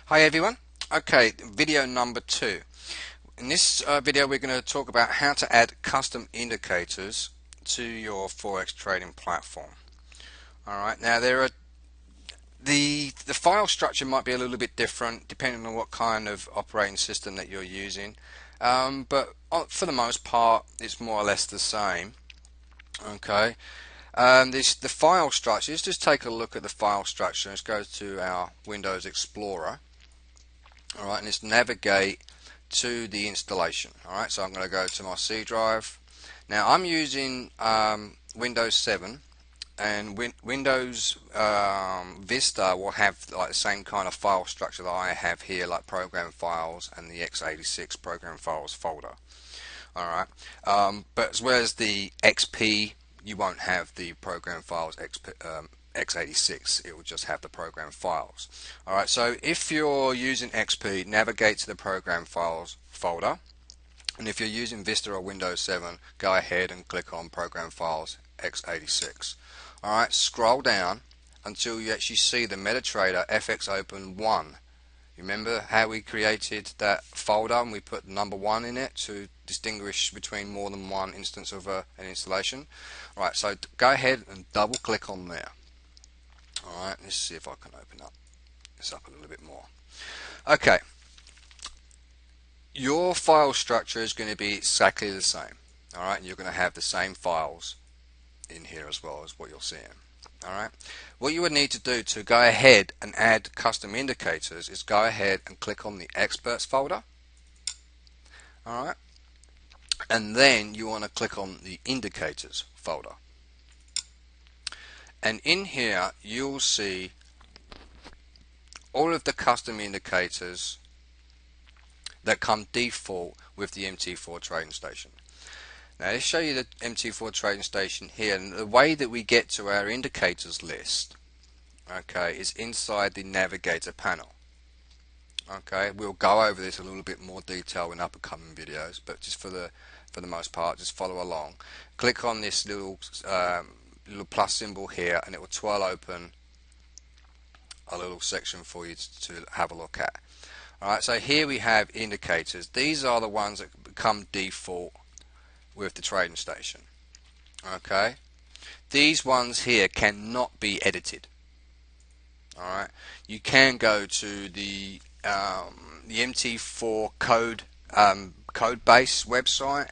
Hi everyone. Okay, video number 2. In this video we're going to talk about how to add custom indicators to your Forex trading platform. Alright, now the file structure might be a little bit different depending on what kind of operating system that you're using, but for the most part it's more or less the same. Okay, the file structure, let's just take a look at the file structure. Let's go to our Windows Explorer. Alright, and let's navigate to the installation. Alright, so I'm going to go to my C drive. Now I'm using Windows 7, and Windows Vista will have like the same kind of file structure that I have here, like program files and the x86 program files folder. Alright, but as well as the XP, you won't have the program files x86, it will just have the program files. Alright, so if you're using XP, navigate to the program files folder, and if you're using Vista or Windows 7, go ahead and click on program files x86. Alright, scroll down until you actually see the MetaTrader FX Open 1. Remember how we created that folder and we put number 1 in it to distinguish between more than one instance of an installation? Right, so go ahead and double click on there. Alright, let's see if I can open up this up a little bit more. Okay, your file structure is going to be exactly the same. Alright, and you're going to have the same files in here as well as what you're seeing. Alright, what you would need to do to go ahead and add custom indicators is go ahead and click on the experts folder. Alright, and then you want to click on the indicators folder, and in here you'll see all of the custom indicators that come default with the MT4 trading station. Now let's show you the MT4 trading station here, and the way that we get to our indicators list, okay, is inside the navigator panel. Okay, we'll go over this a little bit more detail in upcoming videos, but just for the most part, just follow along. Click on this little plus symbol here, and it will twirl open a little section for you to have a look at. Alright, so here we have indicators. These are the ones that become default with the trading station. Okay, these ones here cannot be edited. Alright, you can go to the MT4 code base website,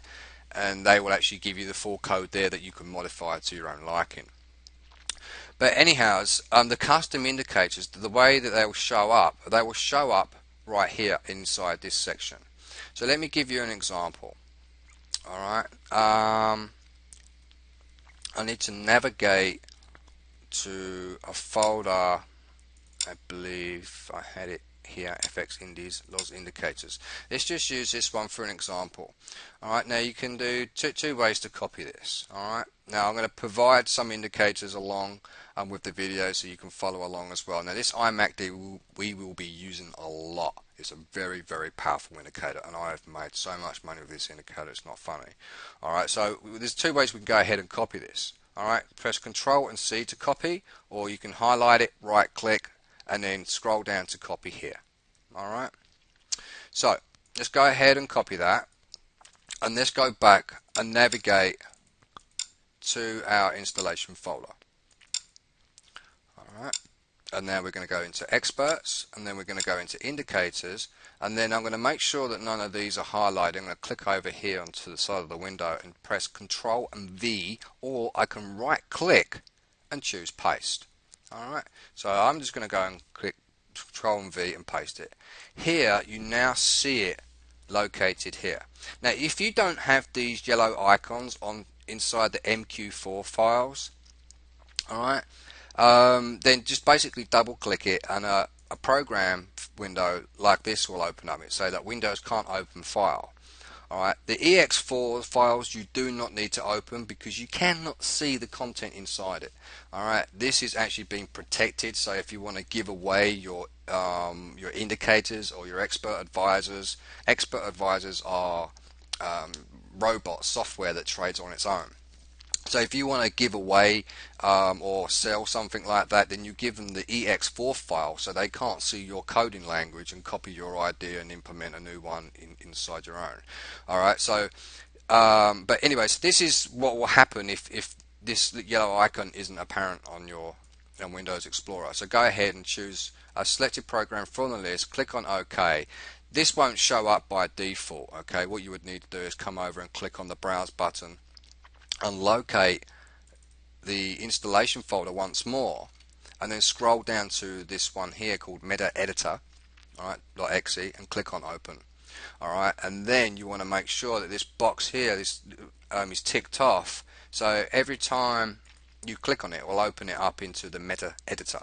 and they will actually give you the full code there that you can modify to your own liking. But anyhow, the custom indicators, the way that they will show up right here inside this section. So let me give you an example. Alright, I need to navigate to a folder. I believe I had it here, FX Indies, Loss Indicators. Let's just use this one for an example. Alright, now you can do two ways to copy this. Alright, now I'm going to provide some indicators along with the video so you can follow along as well. Now this IMACD we will be using a lot. It's a very, very powerful indicator, and I have made so much money with this indicator, it's not funny. Alright, so there's two ways we can go ahead and copy this. Alright, press Control and C to copy, or you can highlight it, right click, and then scroll down to copy here. Alright, so let's go ahead and copy that, and let's go back and navigate to our installation folder. Alright, and now we're going to go into experts, and then we're going to go into indicators, and then I'm going to make sure that none of these are highlighted. I'm going to click over here onto the side of the window and press Control and V, or I can right click and choose paste. Alright, so I'm just going to go and click Control and V and paste it. Here you now see it located here. Now if you don't have these yellow icons on inside the MQ4 files, alright, then just basically double click it, and a program window like this will open up. It say that Windows can't open file. Alright, the EX4 files you do not need to open because you cannot see the content inside it. Alright, this is actually being protected, so if you want to give away your indicators or your expert advisors are robot software that trades on its own. So if you want to give away or sell something like that, then you give them the ex4 file so they can't see your coding language and copy your idea and implement a new one inside your own. Alright, so but anyways, this is what will happen if this yellow icon isn't apparent on your Windows Explorer. So go ahead and choose a selected program from the list, click on OK. This won't show up by default. Okay, what you would need to do is come over and click on the Browse button and locate the installation folder once more, and then scroll down to this one here called Meta Editor, alright, .exe, and click on Open. Alright, and then you want to make sure that this box here is ticked off, so every time you click on it, it will open it up into the Meta Editor.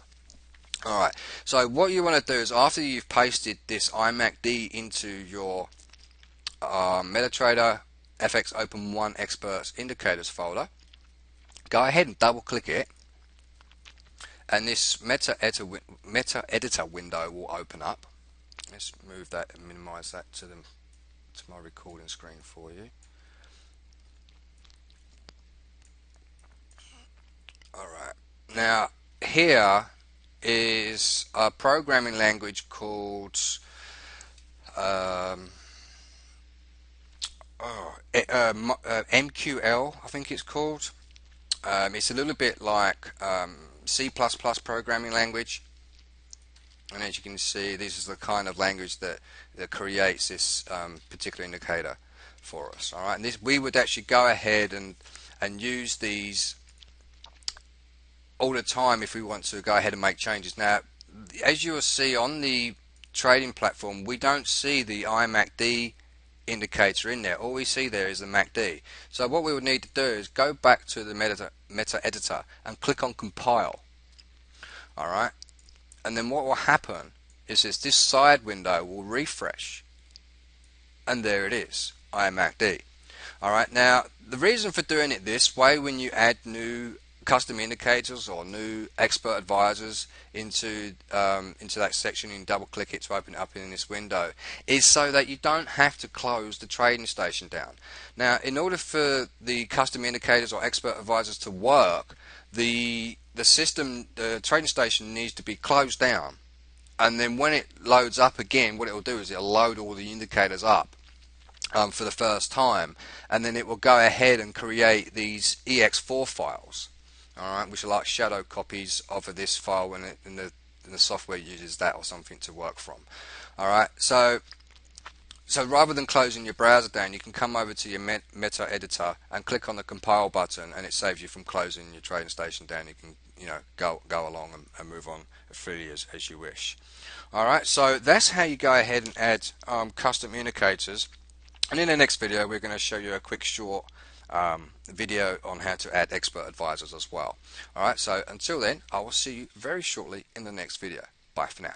Alright, so what you want to do is after you've pasted this iMacD into your MetaTrader FX Open 1 Experts Indicators folder, go ahead and double click it, and this Meta Editor window will open up. Let's move that and minimize that to my recording screen for you. Alright, now here is a programming language called MQL, I think it's called. It's a little bit like C++ programming language, and as you can see, this is the kind of language that creates this particular indicator for us. All right, and this, we would actually go ahead and use these all the time if we want to go ahead and make changes. Now, as you will see on the trading platform, we don't see the iMacD indicator in there. All we see there is the MACD. So what we would need to do is go back to the Meta Editor and click on Compile. Alright, and then what will happen is this side window will refresh, and there it is, iMacD. Alright, now the reason for doing it this way, when you add new custom indicators or new expert advisors into that section and double click it to open it up in this window, is so that you don't have to close the trading station down. Now, in order for the custom indicators or expert advisors to work, the trading station needs to be closed down, and then when it loads up again, what it will do is it will load all the indicators up for the first time, and then it will go ahead and create these ex4 files. Alright, which are like shadow copies of this file when the software uses that or something to work from. Alright, so rather than closing your browser down, you can come over to your Meta Editor and click on the Compile button, and it saves you from closing your trading station down. You can go along and move on freely as you wish. Alright, so that's how you go ahead and add custom indicators. And in the next video, we're going to show you a quick short video on how to add expert advisors as well. Alright, so until then, I will see you very shortly in the next video. Bye for now.